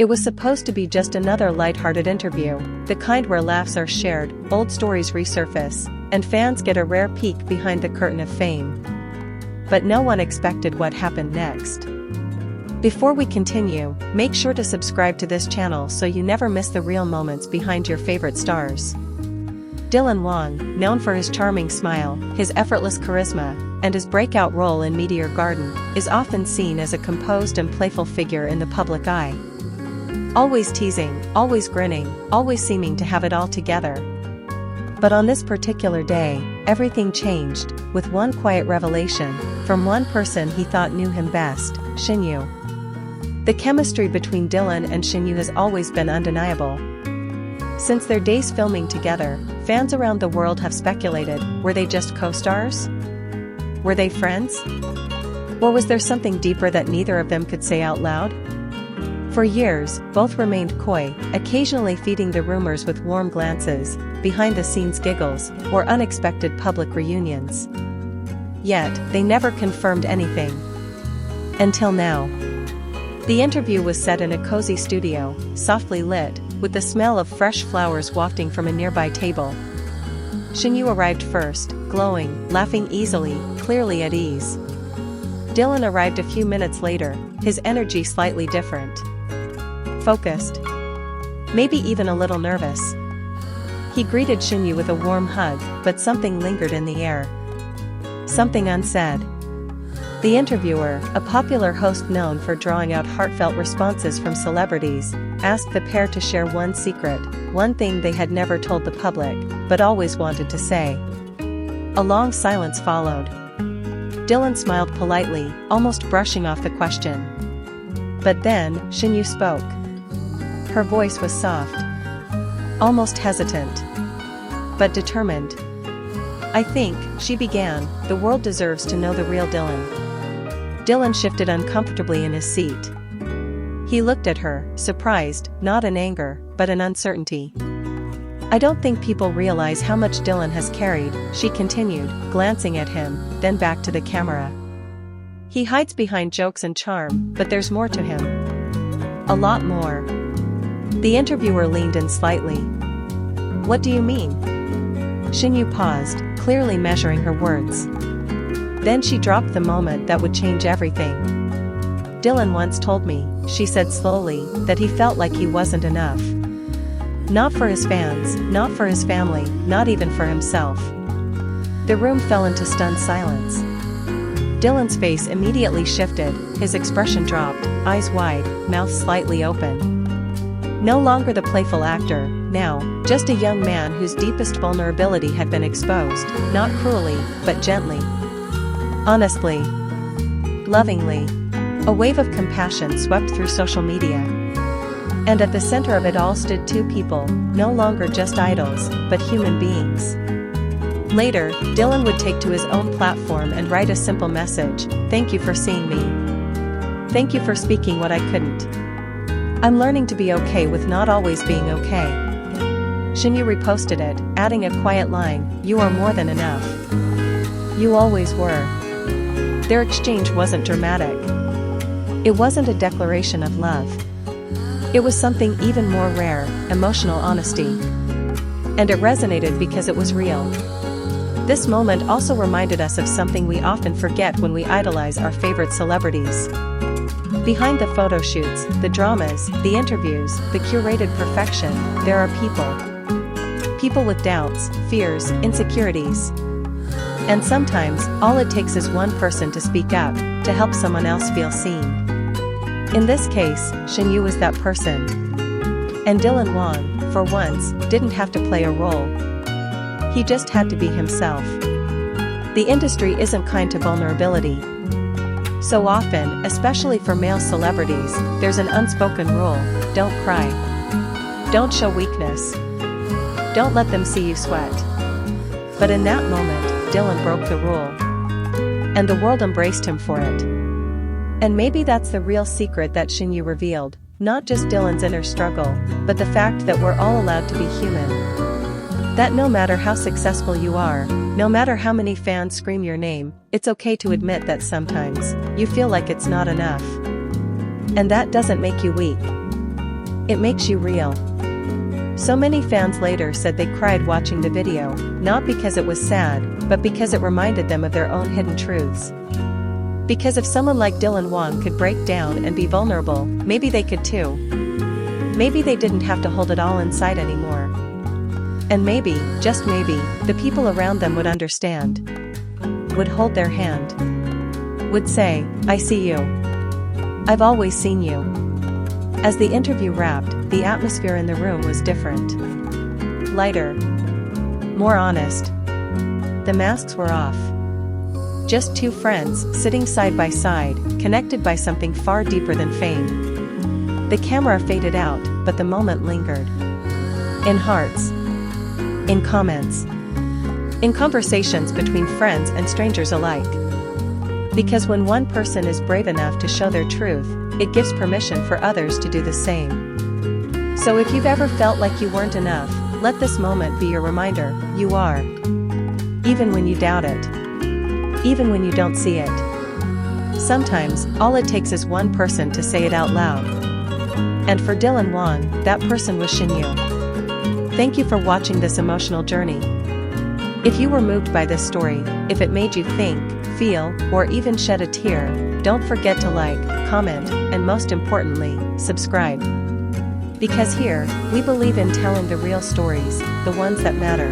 It was supposed to be just another lighthearted interview, the kind where laughs are shared, old stories resurface, and fans get a rare peek behind the curtain of fame. But no one expected what happened next. Before we continue, make sure to subscribe to this channel so you never miss the real moments behind your favorite stars. Dylan Wang, known for his charming smile, his effortless charisma, and his breakout role in Meteor Garden, is often seen as a composed and playful figure in the public eye. Always teasing, always grinning, always seeming to have it all together. But on this particular day, everything changed, with one quiet revelation, from one person he thought knew him best, Shen Yue. The chemistry between Dylan and Shen Yue has always been undeniable. Since their days filming together, fans around the world have speculated, were they just co-stars? Were they friends? Or was there something deeper that neither of them could say out loud? For years, both remained coy, occasionally feeding the rumors with warm glances, behind-the-scenes giggles, or unexpected public reunions. Yet, they never confirmed anything. Until now. The interview was set in a cozy studio, softly lit, with the smell of fresh flowers wafting from a nearby table. Shen Yue arrived first, glowing, laughing easily, clearly at ease. Dylan arrived a few minutes later, his energy slightly different. Focused. Maybe even a little nervous. He greeted Shen Yue with a warm hug, but something lingered in the air. Something unsaid. The interviewer, a popular host known for drawing out heartfelt responses from celebrities, asked the pair to share one secret, one thing they had never told the public, but always wanted to say. A long silence followed. Dylan smiled politely, almost brushing off the question. But then, Shen Yue spoke. Her voice was soft. Almost hesitant. But determined. I think, she began, the world deserves to know the real Dylan. Dylan shifted uncomfortably in his seat. He looked at her, surprised, not in anger, but in uncertainty. I don't think people realize how much Dylan has carried, she continued, glancing at him, then back to the camera. He hides behind jokes and charm, but there's more to him. A lot more. The interviewer leaned in slightly. What do you mean? Shen Yue paused, clearly measuring her words. Then she dropped the moment that would change everything. Dylan once told me, she said slowly, that he felt like he wasn't enough. Not for his fans, not for his family, not even for himself. The room fell into stunned silence. Dylan's face immediately shifted, his expression dropped, eyes wide, mouth slightly open. No longer the playful actor, now, just a young man whose deepest vulnerability had been exposed, not cruelly, but gently. Honestly. Lovingly. A wave of compassion swept through social media. And at the center of it all stood two people, no longer just idols, but human beings. Later, Dylan would take to his own platform and write a simple message, "Thank you for seeing me. Thank you for speaking what I couldn't. I'm learning to be okay with not always being okay." Shen Yue reposted it, adding a quiet line, "You are more than enough. You always were." Their exchange wasn't dramatic. It wasn't a declaration of love. It was something even more rare, emotional honesty. And it resonated because it was real. This moment also reminded us of something we often forget when we idolize our favorite celebrities. Behind the photo shoots, the dramas, the interviews, the curated perfection, there are people. People with doubts, fears, insecurities. And sometimes, all it takes is one person to speak up, to help someone else feel seen. In this case, Shen Yue was that person. And Dylan Wang, for once, didn't have to play a role. He just had to be himself. The industry isn't kind to vulnerability. So often, especially for male celebrities, there's an unspoken rule: don't cry. Don't show weakness. Don't let them see you sweat. But in that moment, Dylan broke the rule. And the world embraced him for it. And maybe that's the real secret that Shen Yue revealed, not just Dylan's inner struggle, but the fact that we're all allowed to be human. That no matter how successful you are, no matter how many fans scream your name, it's okay to admit that sometimes, you feel like it's not enough. And that doesn't make you weak. It makes you real. So many fans later said they cried watching the video, not because it was sad, but because it reminded them of their own hidden truths. Because if someone like Dylan Wang could break down and be vulnerable, maybe they could too. Maybe they didn't have to hold it all inside anymore. And maybe, just maybe, the people around them would understand. Would hold their hand. Would say, "I see you. I've always seen you." As the interview wrapped, the atmosphere in the room was different. Lighter. More honest. The masks were off. Just two friends, sitting side by side, connected by something far deeper than fame. The camera faded out, but the moment lingered. In hearts. In comments. In conversations between friends and strangers alike. Because when one person is brave enough to show their truth, it gives permission for others to do the same. So if you've ever felt like you weren't enough, let this moment be your reminder, you are. Even when you doubt it. Even when you don't see it. Sometimes, all it takes is one person to say it out loud. And for Dylan Wang, that person was Shen Yue. Thank you for watching this emotional journey. If you were moved by this story, if it made you think, feel, or even shed a tear, don't forget to like, comment, and most importantly, subscribe. Because here, we believe in telling the real stories, the ones that matter.